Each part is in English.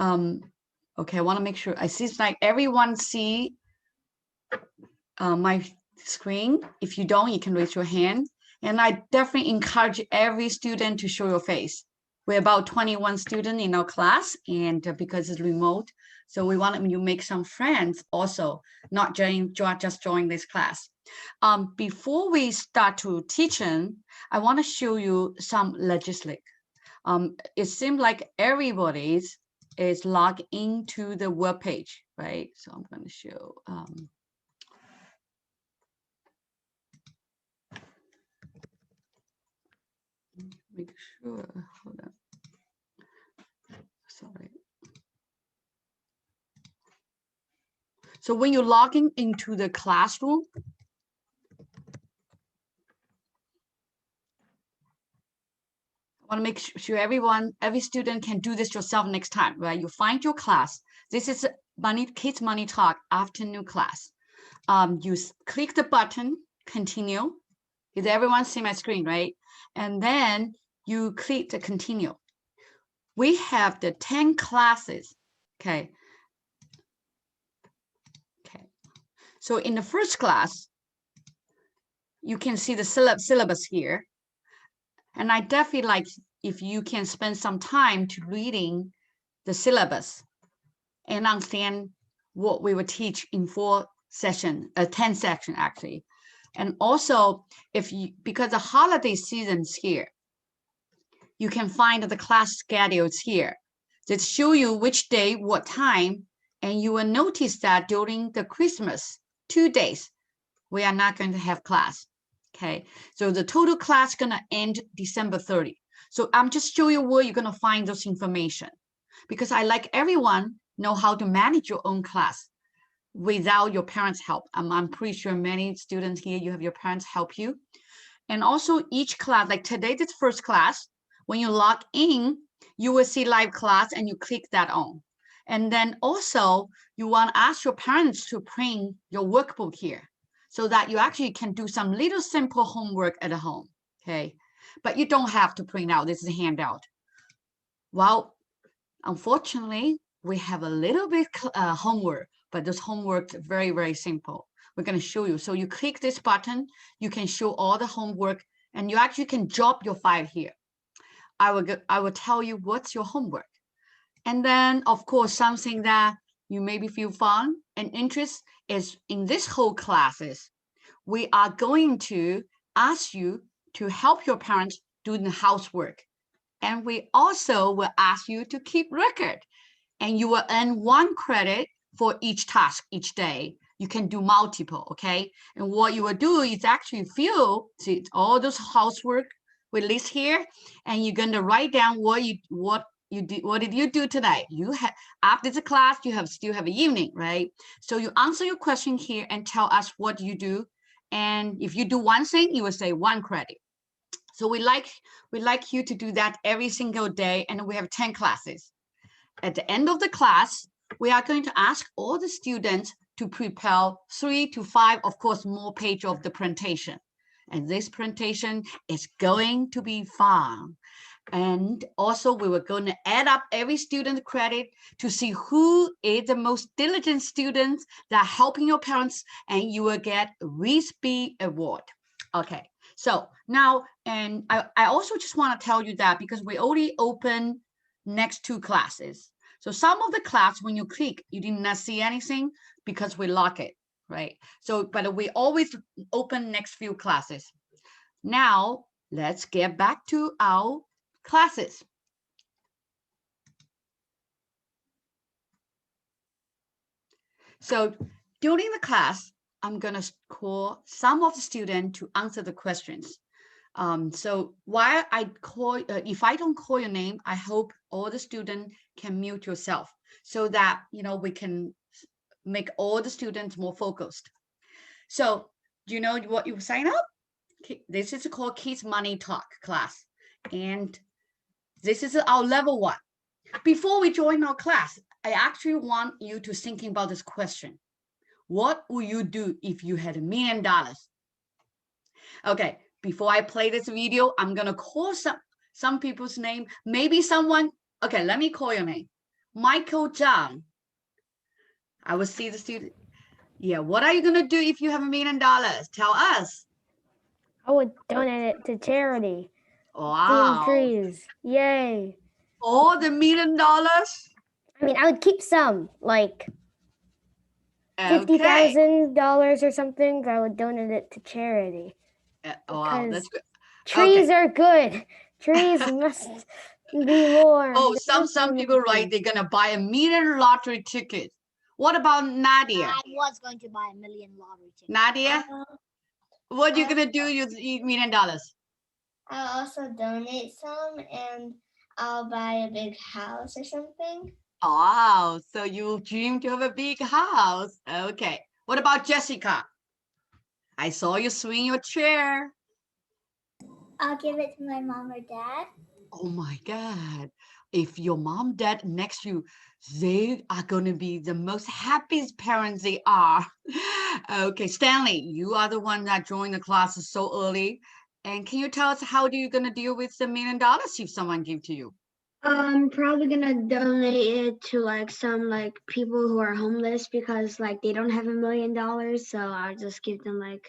Okay, I want to make sure. I see like everyone see my screen. If you don't, you can raise your hand. And I definitely encourage every student to show your face. We're about 21 students in our class, and because it's remote, so we want you to make some friends also, not just join this class. Before we start to teaching, I want to show you some logistics. It seems like everybody is logged into the web page, right? So I'm going to show. Make sure. Hold on. Sorry. So when you're logging into the classroom, I want to make sure every student can do this yourself next time, right? You find your class. This is Kids Money Talk afternoon class. You click the button, continue. Is everyone see my screen, right? And then you click the continue. We have the 10 classes, okay? Okay. So in the first class, you can see the syllabus here. And I definitely like if you can spend some time to reading the syllabus and understand what we will teach in 10 sessions actually. And also, because the holiday season's here, you can find the class schedules here that show you which day, what time, and you will notice that during the Christmas 2 days, we are not going to have class. Okay, so the total class is going to end December 30. So I'm just showing you where you're going to find those information, because I like everyone know how to manage your own class without your parents' help. I'm pretty sure many students here, you have your parents help you. And also each class, like today, this first class, when you log in, you will see live class and you click that on. And then also you want to ask your parents to print your workbook here, so that you actually can do some little simple homework at home, okay? But you don't have to print out, this is a handout. Well, unfortunately, we have a little bit homework, but this homework is very, very simple. We're gonna show you. So you click this button, you can show all the homework, and you actually can drop your file here. I will tell you what's your homework. And then, of course, something that you maybe feel fun and interest is in this whole classes, we are going to ask you to help your parents do the housework. And we also will ask you to keep record. And you will earn 1 credit for each task each day. You can do multiple, okay? And what you will do is actually see all those housework we list here, and you're going to write down what did you do today? You have, after the class, you still have an evening, right? So you answer your question here and tell us what you do. And if you do one thing, you will say 1 credit. So we like you to do that every single day, and we have 10 classes. At the end of the class, we are going to ask all the students to prepare 3 to 5, of course, more page of the presentation. And this presentation is going to be fun. And also we were going to add up every student credit to see who is the most diligent students that are helping your parents, and you will get RISB award. Okay, so now, and I also just want to tell you that because we already opened next 2 classes. So some of the class, when you click, you did not see anything because we lock it, right? So, but we always open next few classes. Now, let's get back to our classes. So during the class, I'm gonna call some of the students to answer the questions. So while I call, if I don't call your name, I hope all the students can mute yourself so that, you know, we can make all the students more focused. So do you know what you sign up? This is called Kids Money Talk class. And this is our level 1. Before we join our class, I actually want you to think about this question. What would you do if you had $1 million? Okay, before I play this video, I'm gonna call some people's name. Maybe someone, okay, let me call your name. Michael Zhang. I will see the student. Yeah, what are you going to do if you have $1 million? Tell us. I would donate it to charity. Wow. Trees. Yay. All the $1 million? I mean, I would keep some, like $50,000 or something. I would donate it to charity. Wow, that's good. Trees are good. Trees must be more. Oh, some people write they're gonna buy $1 million lottery ticket. What about Nadia? I was going to buy $1 million lottery ticket. Nadia, what are you gonna do with $1 million? I'll also donate some, and I'll buy a big house or something. Wow, so you dream to have a big house. Okay. What about Jessica? I saw you swing your chair. I'll give it to my mom or dad. Oh my God. If your mom, dad next to you, they are going to be the most happiest parents they are. Okay, Stanley, you are the one that joined the classes so early. And can you tell us how are you going to deal with the $1 million if someone give to you? I'm probably gonna donate it to like some like people who are homeless because like they don't have $1 million, so I'll just give them like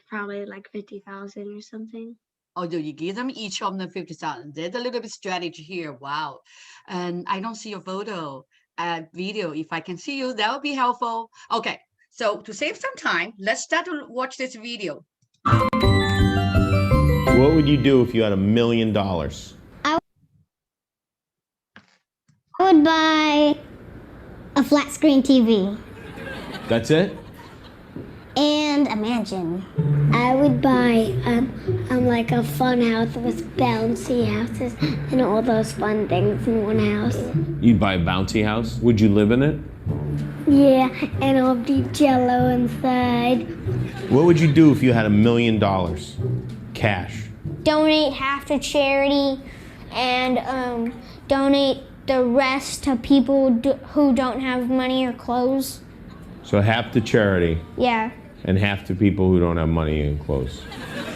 probably like 50,000 or something. Oh, do you give them each of them 50,000? There's a little bit strategy here. Wow. And I don't see your video. If I can see you, that would be helpful. Okay, so to save some time, let's start to watch this video. What would you do if you had $1 million? I would buy a flat screen TV. That's it? And a mansion. I would buy like a fun house with bouncy houses and all those fun things in one house. You'd buy a bouncy house? Would you live in it? Yeah, and it'll be jello inside. What would you do if you had $1 million? Cash. Donate half to charity and donate the rest to people who don't have money or clothes. So half to charity. Yeah. And half to people who don't have money and clothes.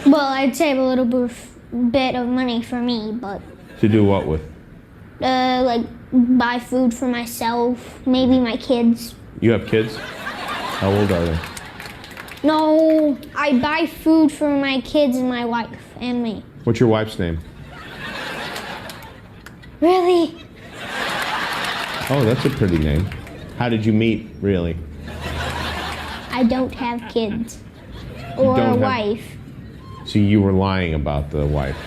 Well, I'd save a little bit of money for me, but... To do what with? Like buy food for myself, maybe my kids. You have kids? How old are they? No, I buy food for my kids and my wife and me. What's your wife's name? Really? Oh, that's a pretty name. How did you meet, really? I don't have kids or a wife. So you were lying about the wife.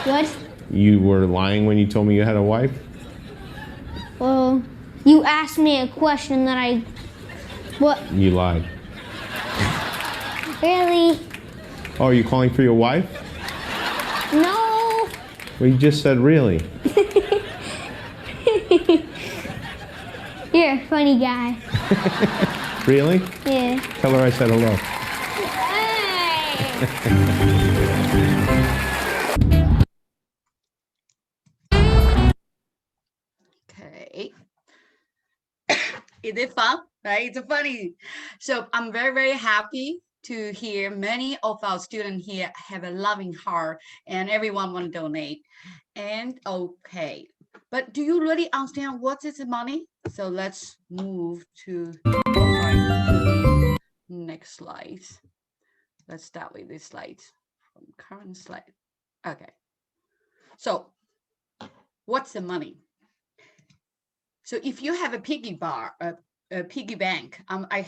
What? You were lying when you told me you had a wife? Well, you asked me a question that What? You lied. Really? Oh, are you calling for your wife? No. Well, you just said really. You're a funny guy. Really? Yeah. Tell her I said hello. Okay. Is it fun? Right? It's funny. So I'm very, very happy to hear many of our students here have a loving heart and everyone want to donate. And okay. But do you really understand what is the money? So let's move to the next slide. Let's start with this slide from current slide. Okay. So what's the money? So if you have a piggy bank, I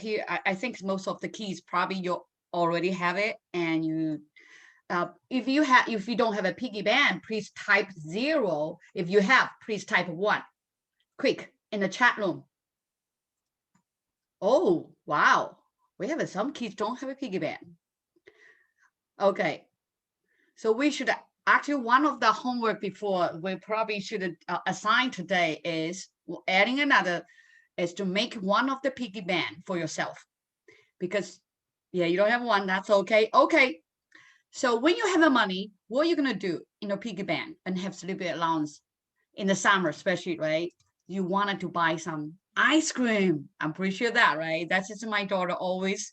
think most of the keys probably you already have it, and you. If you don't have a piggy bank, please type 0. If you have, please type 1. Quick in the chat room. Oh, wow. We have some kids don't have a piggy bank. Okay. So we should actually, one of the homework before we probably should assign today is adding another is to make one of the piggy bank for yourself. Because yeah, you don't have one, that's okay. Okay. So when you have the money, what are you going to do in your piggy bank and have a little bit allowance in the summer, especially, right? You wanted to buy some ice cream. I'm pretty sure that, right? That's just my daughter always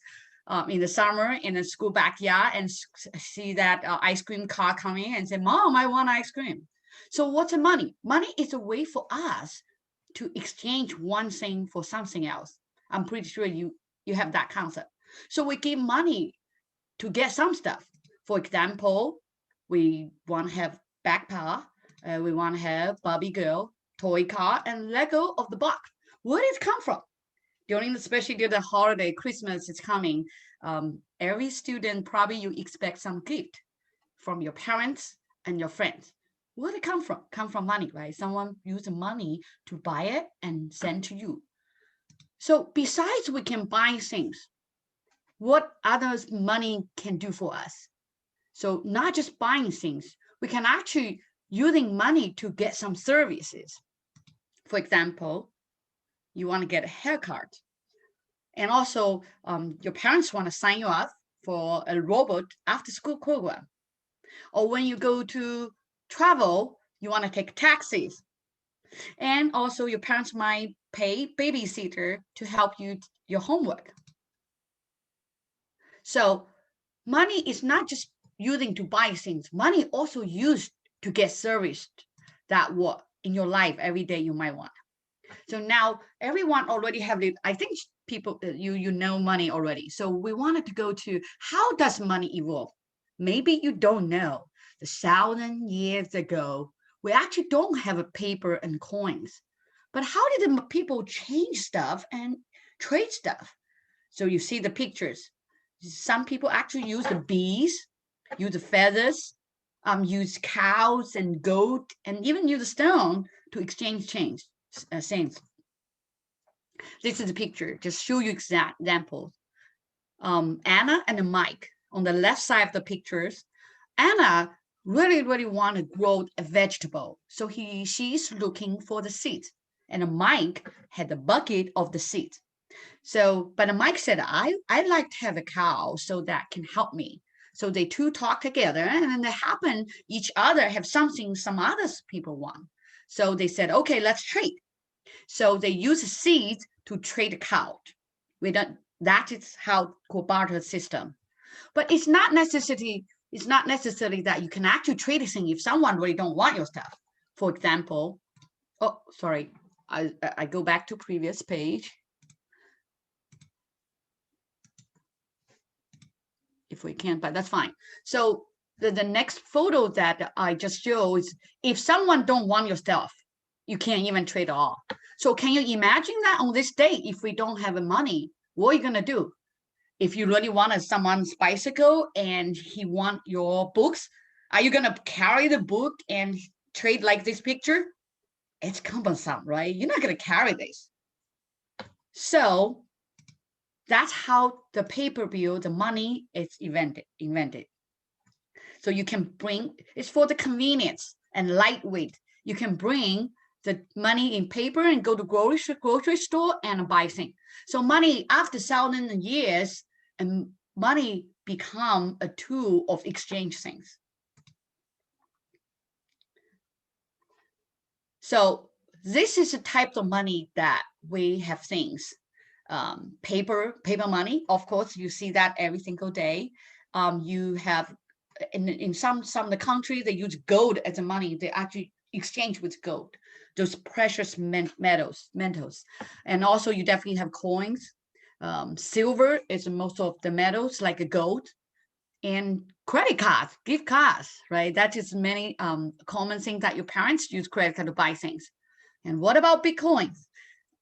in the summer in the school backyard and see that ice cream car coming and say, Mom, I want ice cream. So what's the money? Money is a way for us to exchange one thing for something else. I'm pretty sure you have that concept. So we give money to get some stuff. For example, we want to have backpack, we want to have Barbie girl, toy car, and Lego of the box. Where did it come from? Especially during the holiday, Christmas is coming. Every student, probably you expect some gift from your parents and your friends. Where did it come from? Come from money, right? Someone used money to buy it and send to you. So besides we can buy things, what other money can do for us? So not just buying things, we can actually using money to get some services. For example, you want to get a haircut. And also your parents want to sign you up for a robot after school program. Or when you go to travel, you want to take taxis. And also your parents might pay babysitter to help you your homework. So money is not just using to buy things. Money also used to get serviced that what in your life every day you might want. So now everyone already have it. I think people, you know money already. So we wanted to go to how does money evolve? Maybe you don't know. 1,000 years ago, we actually don't have a paper and coins. But how did the people change stuff and trade stuff? So you see the pictures. Some people actually use the bees, use the feathers, use cows and goat, and even use the stone to exchange things. This is a picture, just show you examples. Anna and Mike, on the left side of the pictures, Anna really want to grow a vegetable. So she's looking for the seed. And Mike had the bucket of the seed. So, but Mike said, I'd like to have a cow so that can help me. So they two talk together and then they happen each other have something some other people want. So they said, okay, let's trade. So they use seeds to trade a cow. That is how barter system. But it's not necessary that you can actually trade a thing if someone really don't want your stuff. For example, oh, sorry, I go back to previous page. If we can't, but that's fine. So the next photo that I just showed is if someone don't want your stuff, you can't even trade at all. So can you imagine that on this day, if we don't have money, what are you going to do? If you really want someone's bicycle and he want your books, are you going to carry the book and trade like this picture? It's cumbersome, right? You're not going to carry this. So that's how the paper bill, the money is invented. So you can bring, it's for the convenience and lightweight. You can bring the money in paper and go to grocery store and buy things. So money after 1,000 years, and money become a tool of exchange things. So this is the type of money that we have things. Paper money, of course, you see that every single day. You have in some of the country, they use gold as a money. They actually exchange with gold, those precious metals. And also you definitely have coins. Silver is most of the metals like a gold, and credit cards, gift cards, right? That is many common things that your parents use credit card to buy things. And what about Bitcoin?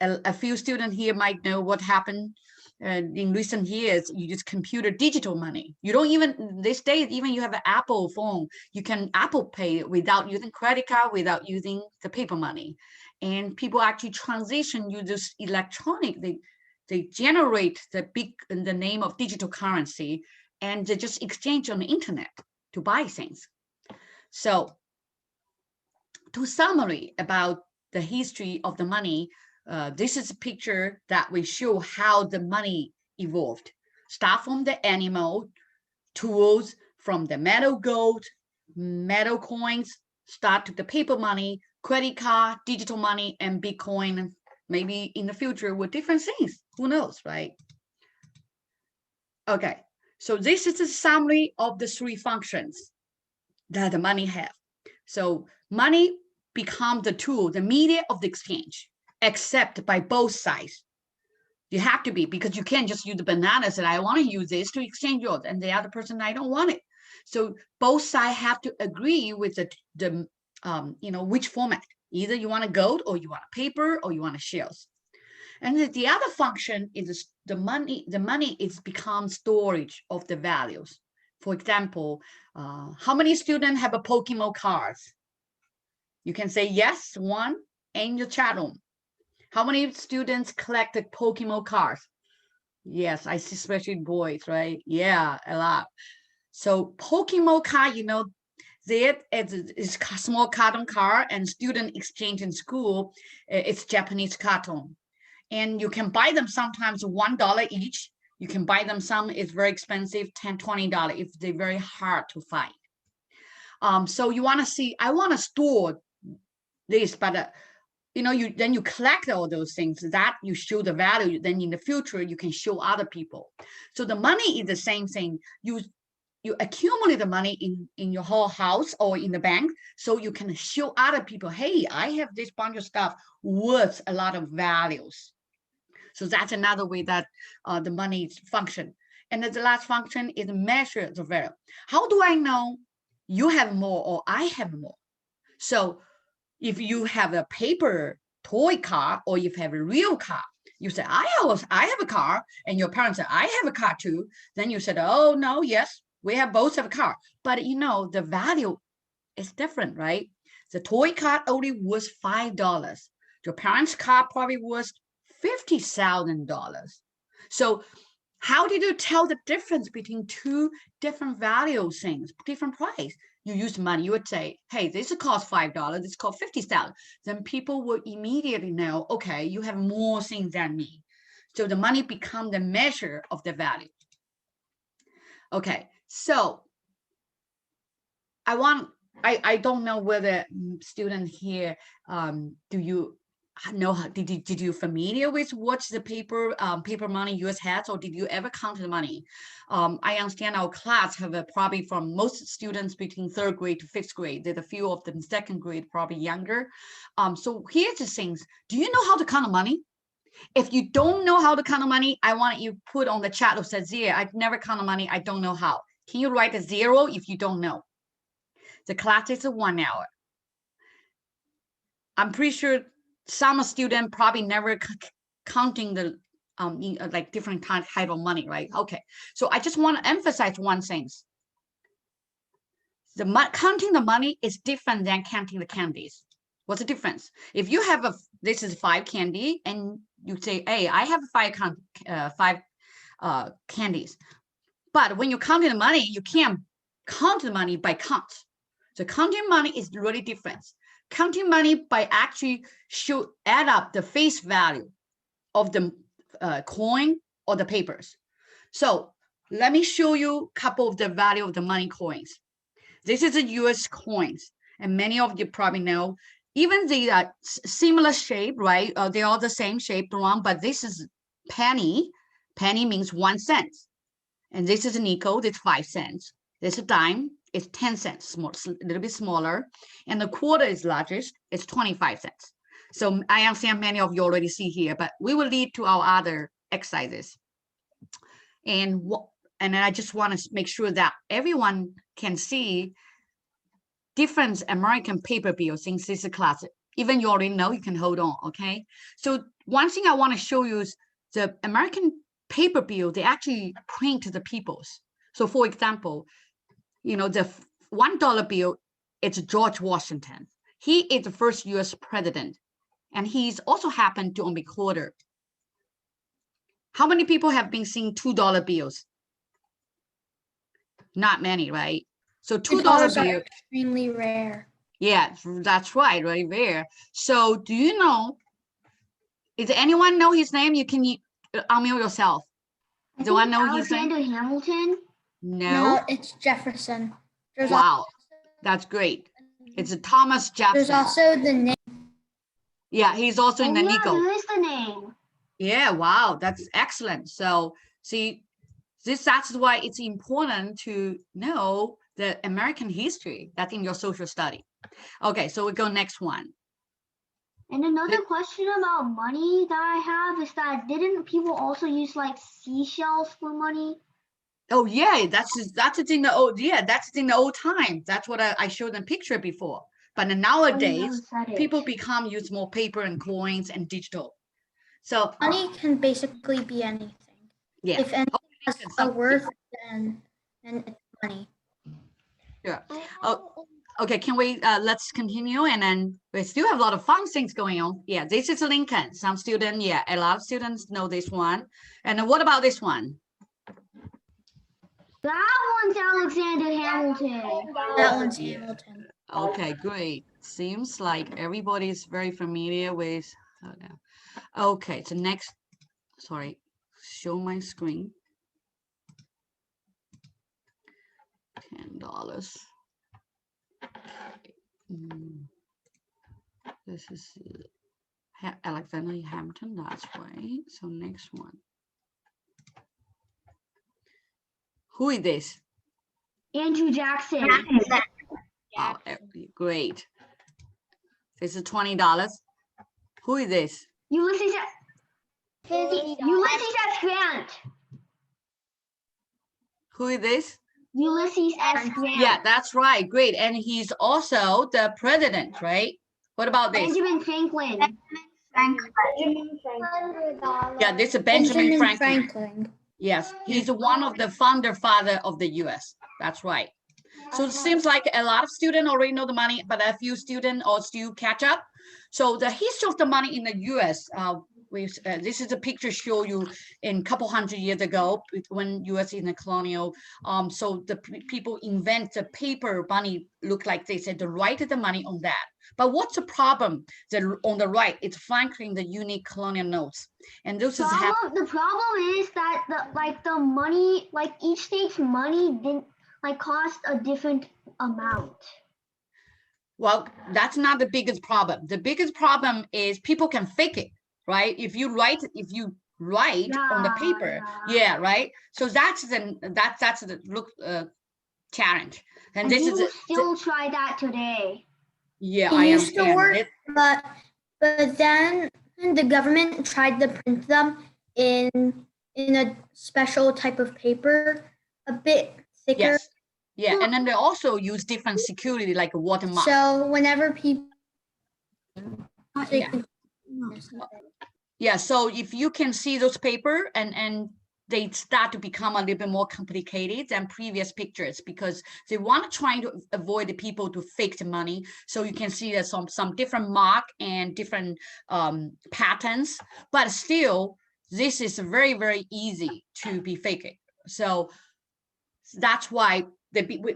A few students here might know what happened in recent years. You use computer digital money. You don't even, these days, even you have an Apple phone, you can Apple Pay without using credit card, without using the paper money. And people actually transition, use this electronic, they generate the name of digital currency, and they just exchange on the internet to buy things. So to summary about the history of the money, this is a picture that we show how the money evolved. Start from the animal tools, from the metal gold, metal coins, start to the paper money, credit card, digital money, and Bitcoin. Maybe in the future with different things. Who knows, right? Okay, so this is a summary of the three functions that the money have. So money becomes the tool, the media of the exchange. accepted by both sides. You have to be, because you can't just use the banana and say, I want to use this to exchange yours, and the other person, I don't want it. So both sides have to agree with the which format. Either you want a gold, or you want a paper, or you want a shares. And the other function is the money. The money is become storage of the values. For example, how many students have a Pokemon cards? You can say yes, one, in your chat room. How many students collected Pokemon cards? Yes, I see, especially boys, right? Yeah, a lot. So Pokemon card, there is a small cartoon card, and student exchange in school, it's Japanese cartoon. And you can buy them sometimes $1 each. You can buy them some, it's very expensive, $10, $20 if they're very hard to find. So you want to see, I want to store this, but then you collect all those things that you show the value. Then in the future, you can show other people. So the money is the same thing. You accumulate the money in your whole house or in the bank, so you can show other people, hey, I have this bunch of stuff worth a lot of values. So that's another way that the money function. And then the last function is measure the value. How do I know you have more or I have more? So if you have a paper toy car, or if you have a real car, you say, I have a car, and your parents say, I have a car too. Then you said, oh no, yes, we have both have a car. But the value is different, right? The toy car only was $5. Your parents' car probably was $50,000. So how did you tell the difference between two different value things, different price? You use money, you would say, hey, this costs $5, this costs $50,000. Then people will immediately know, okay, you have more things than me. So the money becomes the measure of the value. Okay, so I don't know whether students here, do you know, did you familiar with what's the paper money US has, or did you ever count the money? I understand our class have probably from most students between 3rd grade to 5th grade. There's a few of them 2nd grade, probably younger. So here's the things. Do you know how to count money? If you don't know how to count money, I want you to put on the chat that says, yeah, I've never counted money, I don't know how. Can you write a 0 if you don't know? The class is 1 hour. I'm pretty sure some student probably never counting the like different type of money, right? Okay, so I just want to emphasize one thing. Counting the money is different than counting the candies. What's the difference? If you have this is 5 candy, and you say, hey, I have 5 candies, but when you're counting the money, you can't count the money by count. So counting money is really different. Counting money by actually should add up the face value of the coin or the papers. So let me show you a couple of the value of the money coins. This is a US coins, and many of you probably know, even the similar shape, right? They're all the same shape, but this is penny. Penny means 1 cent. And this is a nickel, that's 5 cents. This is a dime, it's 10 cents, a little bit smaller. And the quarter is largest, it's 25 cents. So I understand many of you already see here, but we will lead to our other exercises. And then I just want to make sure that everyone can see different American paper bills since this is a class. Even you already know, you can hold on, okay? So one thing I want to show you is the American paper bill, they actually print the peoples. So for example, the $1 bill, it's George Washington. He is the first US president, and he's also happened to be quarter. How many people have been seeing $2 bills? Not many, right? So $2 bill are extremely rare. Yeah, that's right, very rare. So do you know, does anyone know his name? You can unmute yourself. Do I know his name? Alexander Hamilton? No, it's Jefferson. Wow, that's great. It's Thomas Jefferson. There's also the name. Yeah, he's also in the nickel. There is the name. Yeah, wow, that's excellent. So see, that's why it's important to know the American history. That's in your social study. Okay, so we go next one. And another question about money that I have is that didn't people also use like seashells for money? Oh yeah, that's in the old that's in the old time. That's what I showed them picture before. But nowadays, people use more paper and coins and digital. So money can basically be anything. yeah. If anything has a worth, then it's money. Yeah. Oh, okay. Can we let's continue, and then we still have a lot of fun things going on. Yeah, this is Lincoln. Some students, yeah, a lot of students know this one. And then what about this one? That one's Alexander Hamilton. That one's Hamilton. Okay, great. Seems like everybody's very familiar with. Okay, so next, sorry, show my screen. $10. This is Alexander Hamilton. That's right. So next one. Who is this? Andrew Jackson. Oh, great. This is $20. Who is this? Ulysses S. Grant. Who is this? Ulysses S. Grant. Yeah, that's right. Great. And he's also the president, right? What about this? Benjamin Franklin. Yeah, this is Benjamin Franklin. Yes, he's one of the father of the US. That's right. So it seems like a lot of students already know the money, but a few students are still catch up. So the history of the money in the US, this is a picture show you in a couple hundred years ago when US in the colonial. So the people invent the paper money look like this and they write the money on that. But what's the problem? On the right, it's Franklin, the unique colonial notes. And this is the problem is that the money, like each state's money didn't cost a different amount. Well, that's not the biggest problem. The biggest problem is people can fake it, right? If you write on the paper, yeah, right. So that's the challenge. And this is still try that today. Yeah, it used to work, but then the government tried to print them in a special type of paper, a bit thicker. Yes. Yeah, and then they also use different security like a watermark. So whenever people yeah, so if you can see those paper and they start to become a little bit more complicated than previous pictures because they want to try to avoid the people to fake the money. So you can see there's some different mark and different patterns, but still this is very, very easy to be faked. So that's why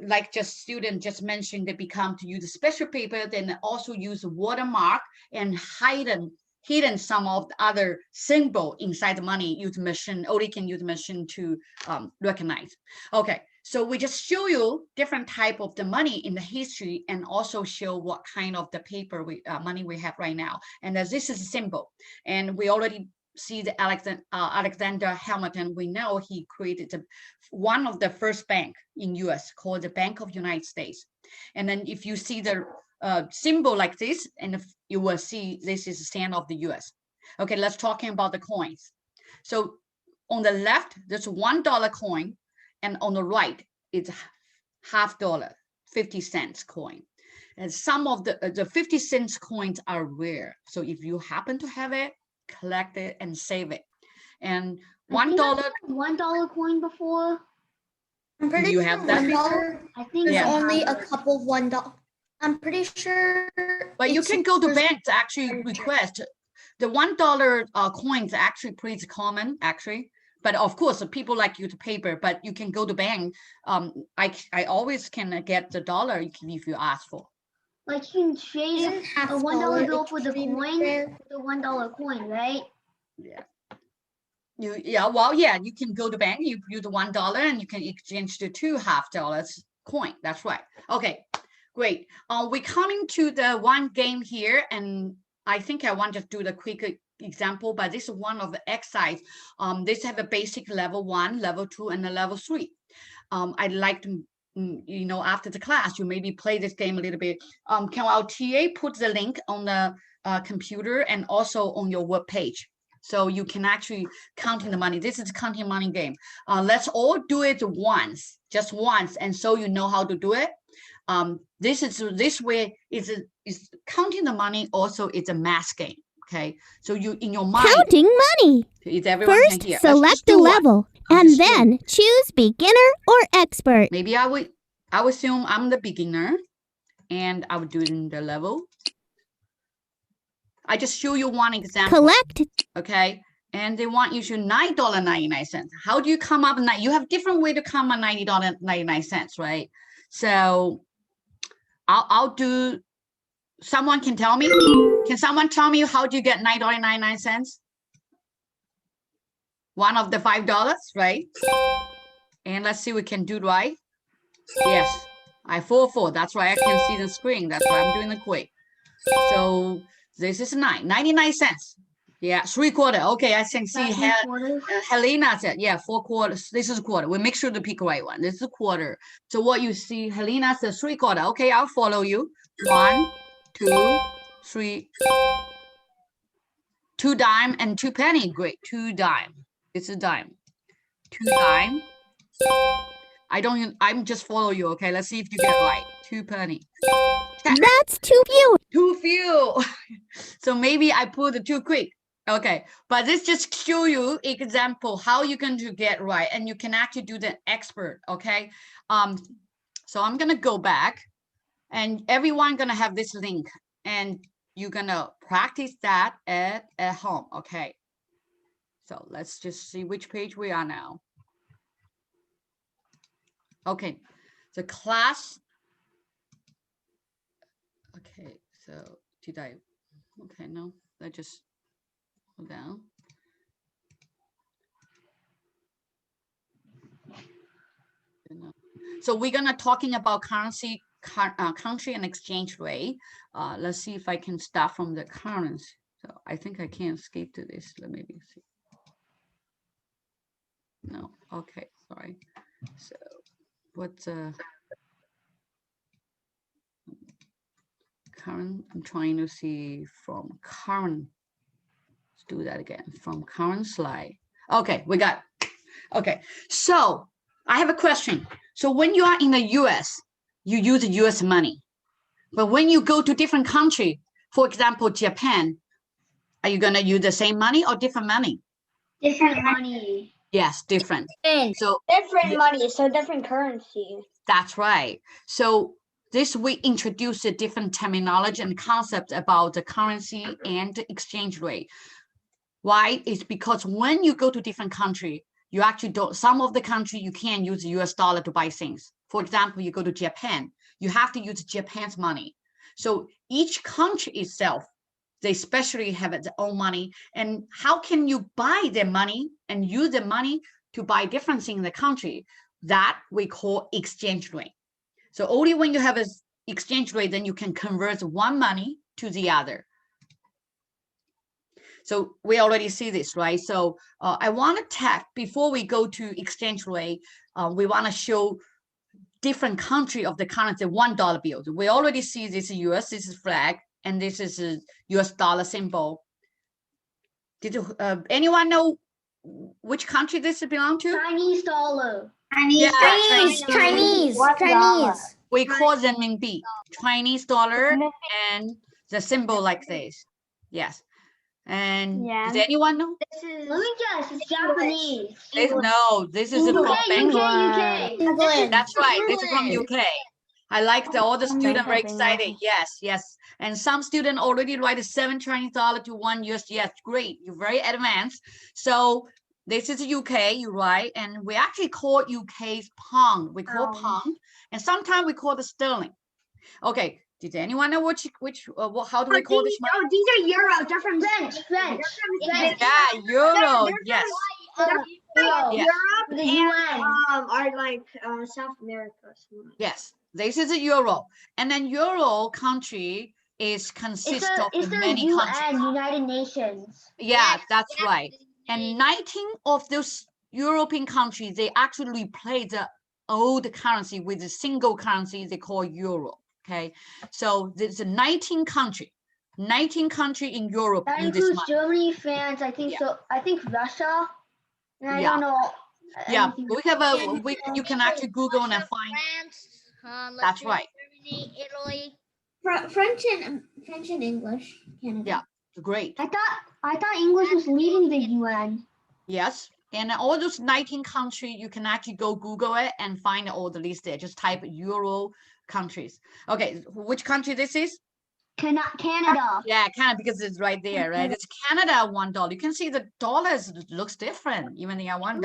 like student just mentioned, they become to use a special paper, then also use a watermark and hidden some of the other symbol inside the money, use machine, only can use machine to recognize. Okay, so we just show you different type of the money in the history and also show what kind of the paper money we have right now. And this is a symbol. And we already see the Alexander Hamilton. We know he created one of the first bank in US called the Bank of United States. And then if you see the symbol like this, and you will see this is the stand of the US. Okay, let's talking about the coins. So on the left, there's a $1 coin, and on the right, it's $50, 50 cents coin. And some of the 50 cents coins are rare. So if you happen to have it, collect it and save it. And $1 coin before. I'm pretty you sure have that $1. I think there's only a couple $1. I'm pretty sure. But you can go to bank to actually request. The $1 coins are actually pretty common, actually. But of course, people like you to paper, but you can go to bank. I always can get the dollar if you ask for. Like you can trade a $1 bill for the coin, the $1 coin, right? Yeah. You can go to bank, you use the $1 and you can exchange the two $50 coin. That's right. Okay, great. We're coming to the one game here, and I think I want to do the quick example, but this is one of the exercise. This have a basic level 1, level 2, and a level 3. I'd like to you know, after the class, you maybe play this game a little bit. Can our TA put the link on the computer and also on your web page? So you can actually counting the money. This is counting money game. Let's all do it once, just once, and so you know how to do it. This way is counting the money. Also, it's a math game. Okay, so you in your mind Counting money. Is everyone First, can hear? select a level, and then choose beginner or expert. Maybe I would assume I'm the beginner, and I would do it in the level. I just show you one example. Collect. Okay, and they want you to $9.99. How do you come up with you have different way to come up $90.99, right? So I'll do. Someone can tell me. Can someone tell me how do you get $9.99? One of the $5, right? And let's see if we can do it right. Yes, I 4. That's why I can see the screen. That's why I'm doing the quick. So this is 99 cents. Yeah, 3/4. Okay, I can see Helena said, yeah, 4 quarters. This is a quarter. We make sure to pick the right one. This is a quarter. So what you see, Helena says 3/4. Okay, I'll follow you. 1, 2, 3. 2 dime and 2 penny. Great. 2 dime. It's a dime. 2 dime. I'm just follow you. Okay, let's see if you get it right. 2 penny. That's too few. Too few. So maybe I put it too quick. Okay, but this just show you example how you can get right, and you can actually do the expert. Okay, so I'm gonna go back, and everyone gonna have this link, and you're gonna practice that at home. Okay, so let's just see which page we are now. Okay, the class. Okay, so did I? Okay, no, I just hold down. So we're gonna talking about currency, country and exchange rate. Let's see if I can start from the currency. So I think I can skip to this. Let me see. No, okay, sorry. So what's current? I'm trying to see from current. Let's do that again from current slide. Okay, we got. Okay, so I have a question. So when you are in the US, you use the US money. But when you go to different country, for example, Japan, are you gonna use the same money or different money? Different money. Yes, different. So Different money, so different currency. that's right. So this we introduce a different terminology and concepts about the currency and the exchange rate. Why? It's because when you go to different country, you actually don't, some of the country you can't use the US dollar to buy things. For example, you go to Japan, you have to use Japan's money. So each country itself, they especially have their own money. And how can you buy their money and use the money to buy different things in the country? That we call exchange rate. So only when you have an exchange rate, then you can convert one money to the other. So we already see this, right? So I want to tag, before we go to exchange rate, we want to show different country of the currency, $1 bills. We already see this is US, this is flag, and this is a US dollar symbol. Did you, anyone know which country this belongs to? Chinese dollar. Chinese. We call them renminbi, Chinese dollar, and the symbol like this. Yes. And does anyone know? Let me guess, it's Japanese. No, this is from UK. That's right. This is from UK. I like all the students very excited. Yes. And some students already write $7 Chinese to $1 US. Yes, great. You're very advanced. So this is UK, you're right. And we actually call UK's pound. We call pound. And sometimes we call the sterling. Okay. Did anyone know how do we call this money? Oh, these are euros. They're from French. Yeah, euro. Yes. Europe and Are like South America. Yes, this is a euro, and then euro country consists of many countries. United Nations. Yeah, that's right. And 19 of those European countries, they actually replace the old currency with a single currency they call euro. Okay, so there's a 19 country in Europe. That use this includes money. Germany, France, I think so. I think Russia. And I Yeah. don't know. Yeah, anything we have a you can actually Google and find. France. That's right. Germany, Italy. French and English. Canada. Yeah, great. I thought English was leaving the UN. Yes, and all those 19 countries, you can actually go Google it and find all the list there. Just type Euro countries. Okay, which country this is? Canada. Yeah, Canada, because it's right there, right? It's Canada $1. You can see the dollars looks different, even the $1.